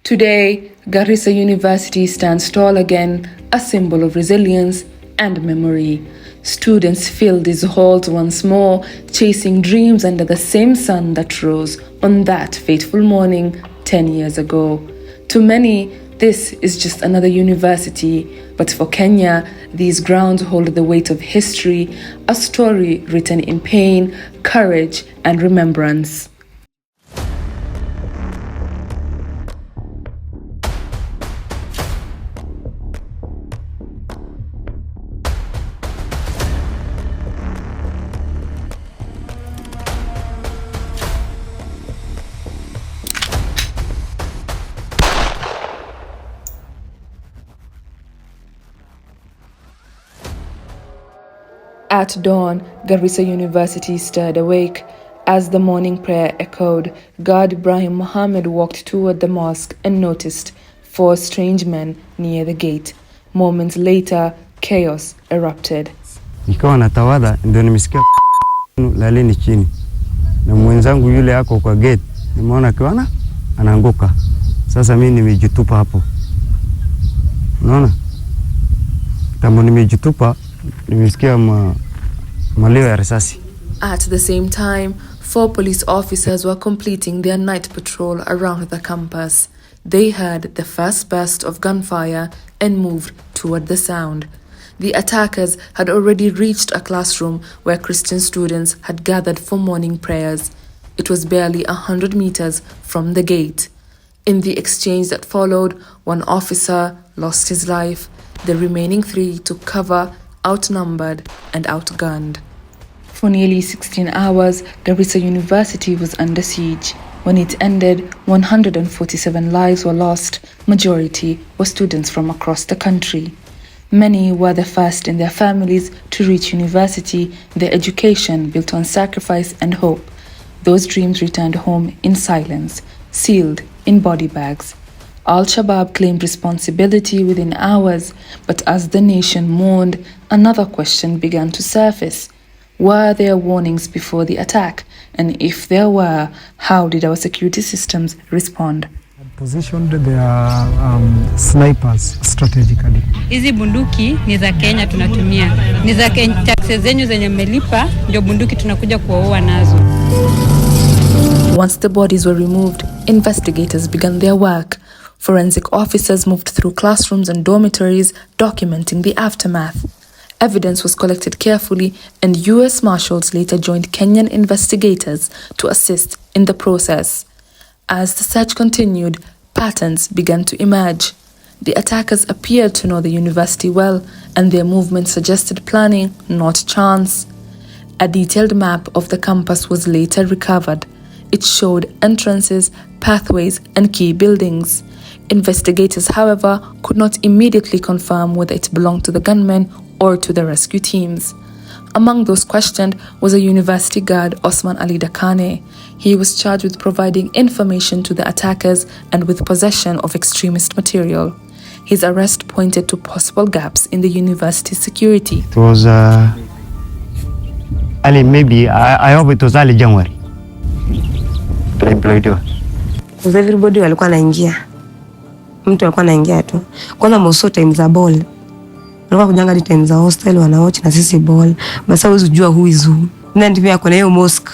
Today, Garissa University stands tall again, a symbol of resilience and memory. Students fill these halls once more, chasing dreams under the same sun that rose on that fateful morning 10 years ago. To many, this is just another university, but for Kenya, these grounds hold the weight of history, a story written in pain, courage, and remembrance. At dawn, Garissa University stirred awake. As the morning prayer echoed, guard Ibrahim Mohammed walked toward the mosque and noticed 4 strange men near the gate. Moments later, chaos erupted. Nikawa natawada ndio nimesikia laleni chini. Na mwenzangu yule yako kwa gate, nimeona kiwana anaanguka. Sasa mimi nimejitupa hapo. Unaona? Kama nimejitupa nimesikia malio ya risasi. At the same time, 4 police officers were completing their night patrol around the campus. They heard the first burst of gunfire and moved toward the sound. The attackers had already reached a classroom where Christian students had gathered for morning prayers. It was barely 100 meters from the gate. In the exchange that followed, 1 officer lost his life. The remaining 3 took cover, outnumbered and outgunned. For nearly 16 hours, Garissa University was under siege. When it ended, 147 lives were lost. Majority were students from across the country. Many were the first in their families to reach university, their education built on sacrifice and hope. Those dreams returned home in silence, sealed in body bags. Al-Shabaab claimed responsibility within hours, but as the nation mourned, another question began to surface. Were there warnings before the attack? And if there were, how did our security systems respond? Positioned their snipers strategically. Hizi bunduki ni za Kenya tunatumia. Ni za Kenya, taxes zenyu zenye mmelipa ndio bunduki tunakuja kuwaua nazo. Once the bodies were removed, investigators began their work. Forensic officers moved through classrooms and dormitories, documenting the aftermath. Evidence was collected carefully, and U.S. Marshals later joined Kenyan investigators to assist in the process. As the search continued, patterns began to emerge. The attackers appeared to know the university well, and their movements suggested planning, not chance. A detailed map of the campus was later recovered. It showed entrances, pathways, and key buildings. Investigators, however, could not immediately confirm whether it belonged to the gunmen or to the rescue teams. Among those questioned was a university guard, Osman Ali Dakane. He was charged with providing information to the attackers and with possession of extremist material. His arrest pointed to possible gaps in the university's security. It was early, maybe, I hope it was early January. Everybody walikuwa anaingia. Mtu alikuwa anaingia tu. Kwanza most time za ball. Walikuwa kujanga di time za hostel wanaochi na sisi ball. Basa huwezi kujua who is who. Na ndivyo kuna hiyo mosque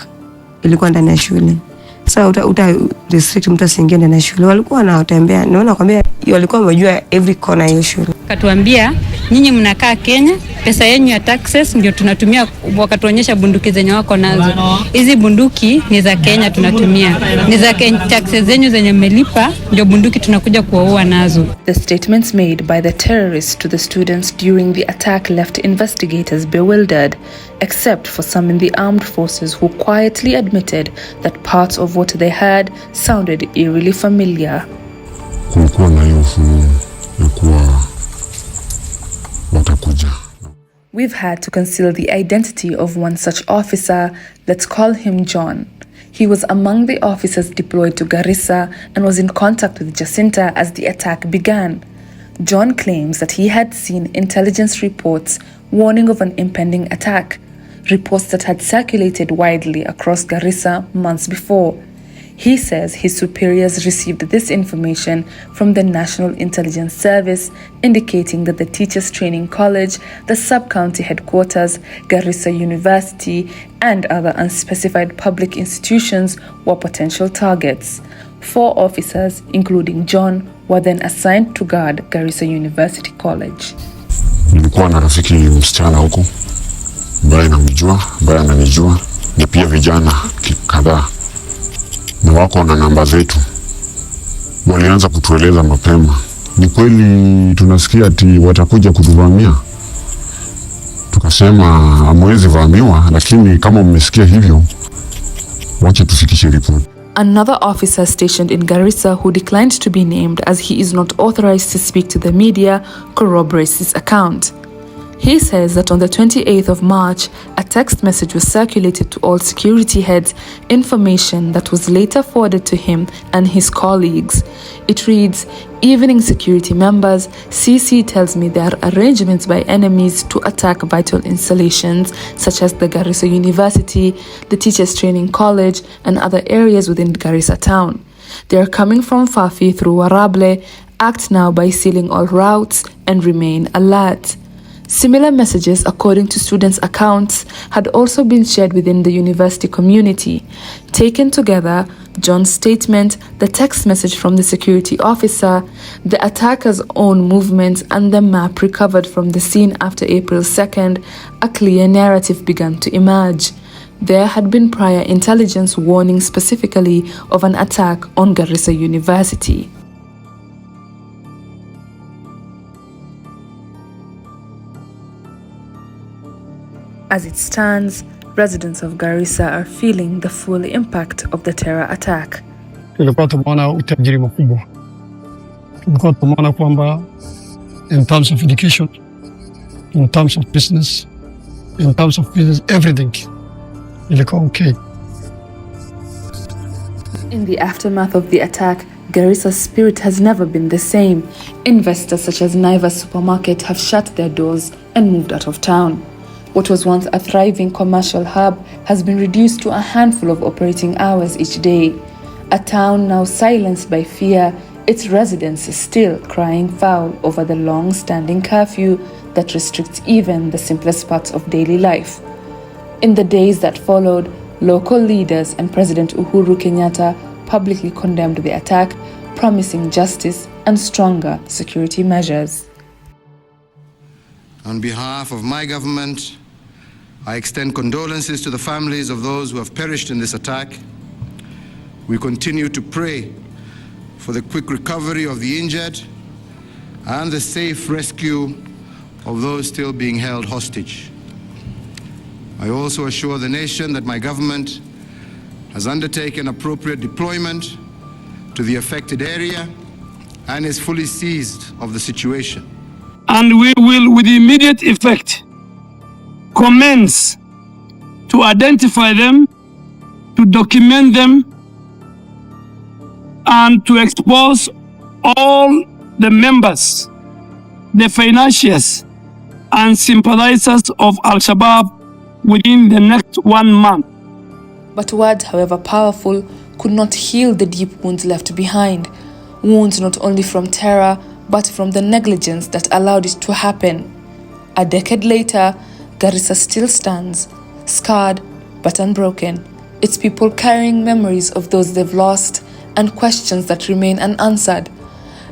ilikuwa ndani ya shule. Sasa uta restrict mtu asiingie ndani ya shule. Walikuwa wanatembea. Naona kwambia walikuwa wamejua every corner ya shule. Katuambia nyinyi mnakaa Kenya, pesa yenu ya taxes ndio tunatumia, wakatuonyesha bunduki zenye wako nazo. Hizi bunduki ni za Kenya tunatumia. Ni za Kenya, taxes zenyu zenye mmelipa ndio bunduki tunakuja kuwaua nazo. The statements made by the terrorists to the students during the attack left investigators bewildered, except for some in the armed forces who quietly admitted that parts of what they heard sounded eerily familiar. Kulikuwa na hofu ya kuwa watakuja. We've had to conceal the identity of one such officer. Let's call him John. He was among the officers deployed to Garissa and was in contact with Jacinta as the attack began. John claims that he had seen intelligence reports warning of an impending attack, reports that had circulated widely across Garissa months before. He says his superiors received this information from the National Intelligence Service, indicating that the Teachers Training College, the sub-county headquarters, Garissa University, and other unspecified public institutions were potential targets. 4 officers, including John, were then assigned to guard Garissa University College. Nilikuwa na rafiki msichana huko ambaye namjua, ambaye ananijua, na pia vijana kadhaa na wako na namba zetu. Walianza kutueleza mapema. Ni kweli tunasikia ati watakuja kutuvamia. Tukasema hamwezi vamiwa, lakini kama mmesikia hivyo, wacha tufikishe ripoti. Another officer stationed in Garissa, who declined to be named as he is not authorized to speak to the media, corroborates this account. He says that on the 28th of March, a text message was circulated to all security heads, information that was later forwarded to him and his colleagues. It reads, "Evening security members, CC tells me there are arrangements by enemies to attack vital installations such as the Garissa University, the Teachers Training College, and other areas within Garissa town. They are coming from Fafi through Warable. Act now by sealing all routes and remain alert." Similar messages, according to students' accounts, had also been shared within the university community. Taken together, John's statement, the text message from the security officer, the attacker's own movements, and the map recovered from the scene after April 2nd, a clear narrative began to emerge. There had been prior intelligence warning specifically of an attack on Garissa University. As it stands, residents of Garissa are feeling the full impact of the terror attack. Tulikuwa tumeona utajiri mkubwa. Tulikuwa tumeona kwamba in terms of education, in terms of business, everything ilikuwa okay. In the aftermath of the attack, Garissa's spirit has never been the same. Investors such as Naivas Supermarket have shut their doors and moved out of town. What was once a thriving commercial hub has been reduced to a handful of operating hours each day. A town now silenced by fear, its residents still crying foul over the long-standing curfew that restricts even the simplest parts of daily life. In the days that followed, local leaders and President Uhuru Kenyatta publicly condemned the attack, promising justice and stronger security measures. On behalf of my government, I extend condolences to the families of those who have perished in this attack. We continue to pray for the quick recovery of the injured and the safe rescue of those still being held hostage. I also assure the nation that my government has undertaken appropriate deployment to the affected area and is fully seized of the situation. And we will, with immediate effect, commence to identify them, to document them, and to expose all the members, the financiers, and sympathizers of Al-Shabaab within the next 1 month. But words, however powerful, could not heal the deep wounds left behind. Wounds not only from terror, but from the negligence that allowed it to happen. A decade later, Garissa still stands, scarred but unbroken, its people carrying memories of those they've lost and questions that remain unanswered.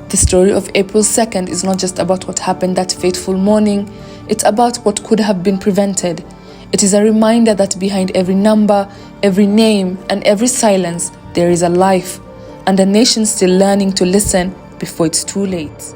The story of April 2nd is not just about what happened that fateful morning, it's about what could have been prevented. It is a reminder that behind every number, every name, and every silence, there is a life, and a nation still learning to listen before it's too late.